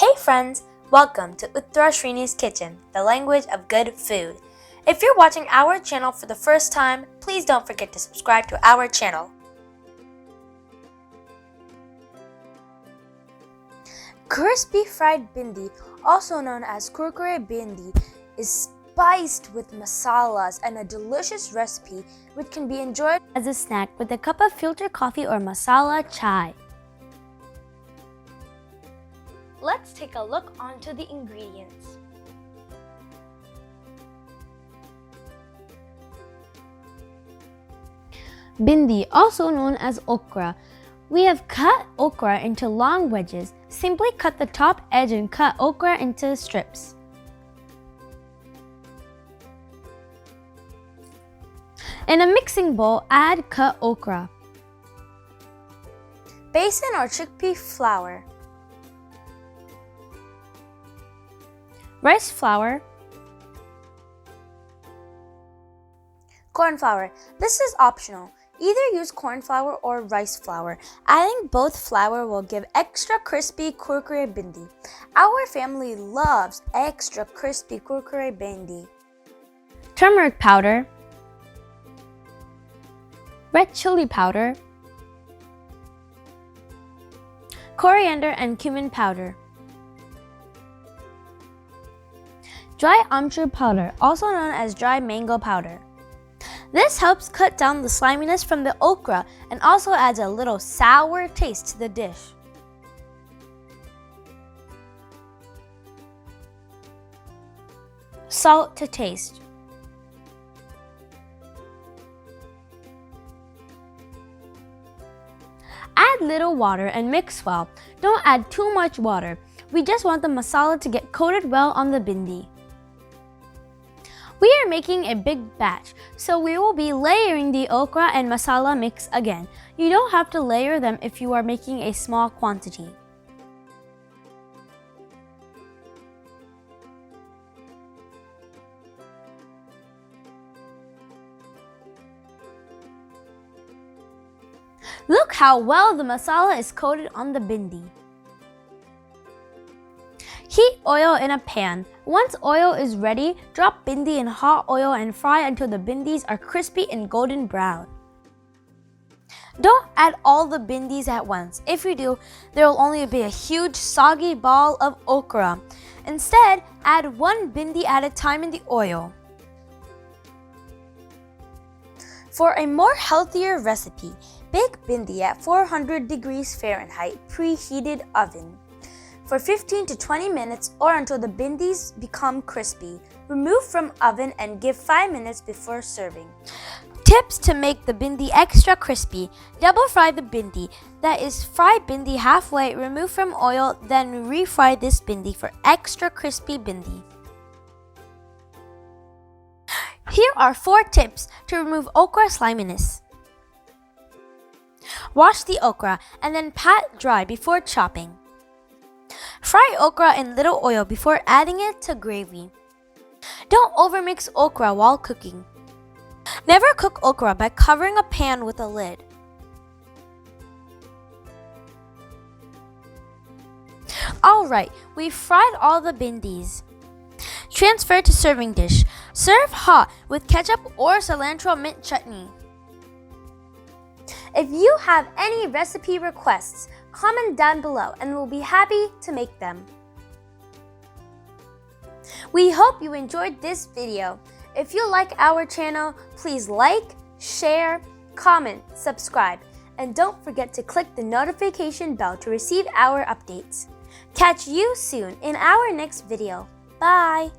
Hey friends, welcome to Uthra Srini's kitchen, the language of good food. If you're watching our channel for the first time, please don't forget to subscribe to our channel. Crispy fried bhindi, also known as Kurkuri bhindi, is spiced with masalas and a delicious recipe which can be enjoyed as a snack with a cup of filter coffee or masala chai. Let's take a look onto the ingredients. Bhindi, also known as okra. We have cut okra into long wedges. Simply cut the top edge and cut okra into strips. In a mixing bowl, add cut okra, besan or chickpea flour, rice flour, corn flour. This is optional. Either use corn flour or rice flour. Adding both flour will give extra crispy Kurkuri bhindi. Our family loves extra crispy Kurkuri bhindi. Turmeric powder, red chili powder, coriander and cumin powder, dry Aamchur powder, also known as dry mango powder. This helps cut down the sliminess from the okra and also adds a little sour taste to the dish. Salt to taste. Add little water and mix well. Don't add too much water. We just want the masala to get coated well on the bhindi. We are making a big batch, so we will be layering the okra and masala mix again. You don't have to layer them if you are making a small quantity. Look how well the masala is coated on the bhindi. Heat oil in a pan. Once oil is ready, drop bhindi in hot oil and fry until the bhindis are crispy and golden brown. Don't add all the bhindis at once. If you do, there will only be a huge soggy ball of okra. Instead, add one bhindi at a time in the oil. For a more healthier recipe, bake bhindi at 400 degrees Fahrenheit preheated oven for 15 to 20 minutes or until the bhindis become crispy. Remove from oven and give 5 minutes before serving. Tips to make the bhindi extra crispy. Double fry the bhindi. That is, fry bhindi halfway, remove from oil, then refry this bhindi for extra crispy bhindi. Here are 4 tips to remove okra sliminess. Wash the okra and then pat dry before chopping. Fry okra in little oil before adding it to gravy. Don't overmix okra while cooking. Never cook okra by covering a pan with a lid. Alright, we've fried all the bhindis. Transfer to serving dish. Serve hot with ketchup or cilantro mint chutney. If you have any recipe requests, comment down below and we'll be happy to make them. We hope you enjoyed this video. If you like our channel, please like, share, comment, subscribe, and don't forget to click the notification bell to receive our updates. Catch you soon in our next video. Bye!